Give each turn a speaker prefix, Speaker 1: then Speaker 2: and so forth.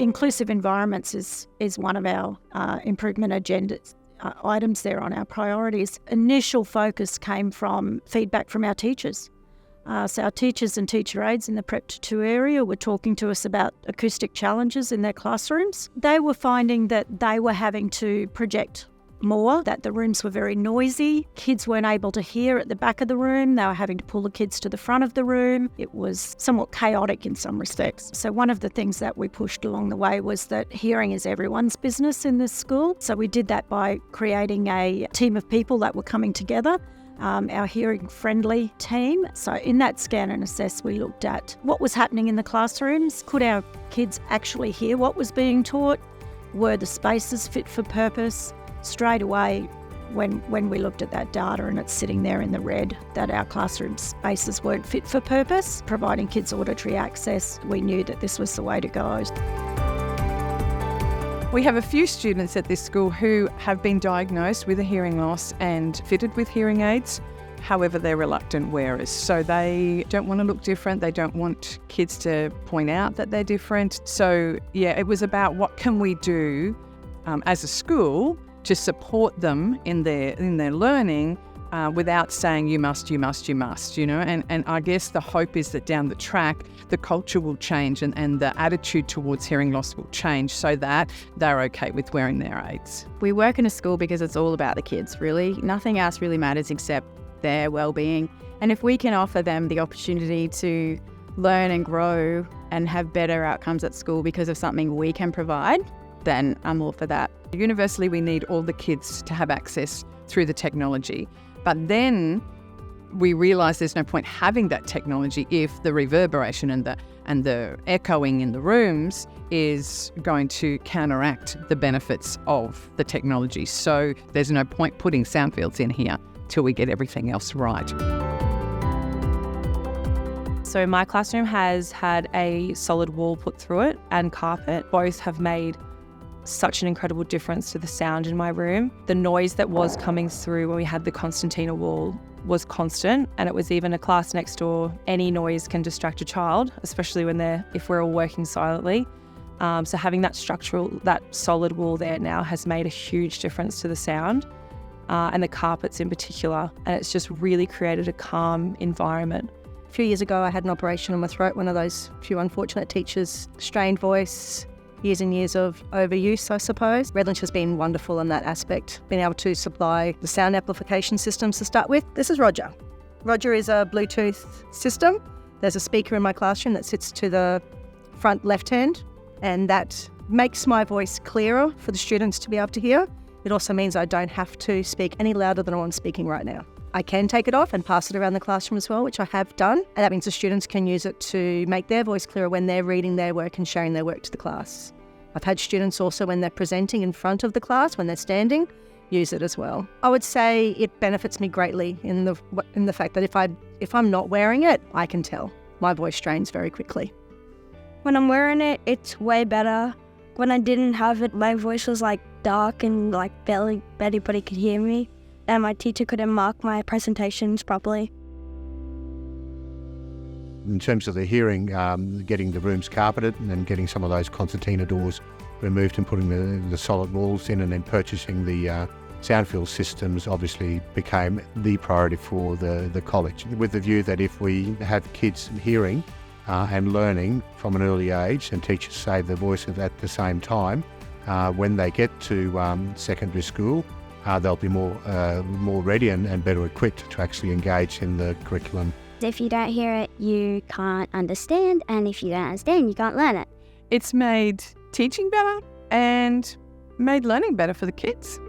Speaker 1: inclusive environments is one of our improvement agendas. Items there on our priorities. Initial focus came from feedback from our teachers. So our teachers and teacher aides in the Prep to 2 area were talking to us about acoustic challenges in their classrooms. They were finding that they were having to project more, that the rooms were very noisy. Kids weren't able to hear at the back of the room. They were having to pull the kids to the front of the room. It was somewhat chaotic in some respects. So one of the things that we pushed along the way was that hearing is everyone's business in this school. So we did that by creating a team of people that were coming together, our hearing-friendly team. So in that scan and assess, we looked at what was happening in the classrooms. Could our kids actually hear what was being taught? Were the spaces fit for purpose? Straight away, when we looked at that data and it's sitting there in the red that our classroom spaces weren't fit for purpose, providing kids auditory access, we knew that this was the way to go.
Speaker 2: We have a few students at this school who have been diagnosed with a hearing loss and fitted with hearing aids. However, they're reluctant wearers. So they don't want to look different. They don't want kids to point out that they're different. So yeah, it was about what can we do as a school to support them in their learning without saying you must, you know. And I guess the hope is that down the track, the culture will change and the attitude towards hearing loss will change so that they're okay with wearing their aids.
Speaker 3: We work in a school because it's all about the kids, really. Nothing else really matters except their well-being. And if we can offer them the opportunity to learn and grow and have better outcomes at school because of something we can provide, then I'm all for that.
Speaker 2: Universally, we need all the kids to have access through the technology. But then we realise there's no point having that technology if the reverberation and the echoing in the rooms is going to counteract the benefits of the technology. So there's no point putting soundfields in here till we get everything else right.
Speaker 4: So my classroom has had a solid wall put through it and carpet. Both have made such an incredible difference to the sound in my room. The noise that was coming through when we had the concertina wall was constant, and it was even a class next door. Any noise can distract a child, especially if we're all working silently. So having that solid wall there now has made a huge difference to the sound, and the carpets in particular, and it's just really created a calm environment.
Speaker 5: A few years ago I had an operation on my throat, one of those few unfortunate teachers, strained voice, years and years of overuse, I suppose. Redlynch has been wonderful in that aspect, being able to supply the sound amplification systems to start with. This is Roger. Roger is a Bluetooth system. There's a speaker in my classroom that sits to the front left hand, and that makes my voice clearer for the students to be able to hear. It also means I don't have to speak any louder than I'm speaking right now. I can take it off and pass it around the classroom as well, which I have done. And that means the students can use it to make their voice clearer when they're reading their work and showing their work to the class. I've had students also, when they're presenting in front of the class, when they're standing, use it as well. I would say it benefits me greatly in the fact that if I'm not wearing it, I can tell. My voice strains very quickly.
Speaker 6: When I'm wearing it, it's way better. When I didn't have it, my voice was dark and barely anybody could hear me. And my teacher couldn't mark my presentations properly.
Speaker 7: In terms of the hearing, getting the rooms carpeted and then getting some of those concertina doors removed and putting the solid walls in, and then purchasing the soundfield systems obviously became the priority for the college, with the view that if we have kids hearing and learning from an early age, and teachers save their voice at the same time, when they get to secondary school, they'll be more ready and better equipped to actually engage in the curriculum.
Speaker 8: If you don't hear it, you can't understand, and if you don't understand, you can't learn it.
Speaker 2: It's made teaching better and made learning better for the kids.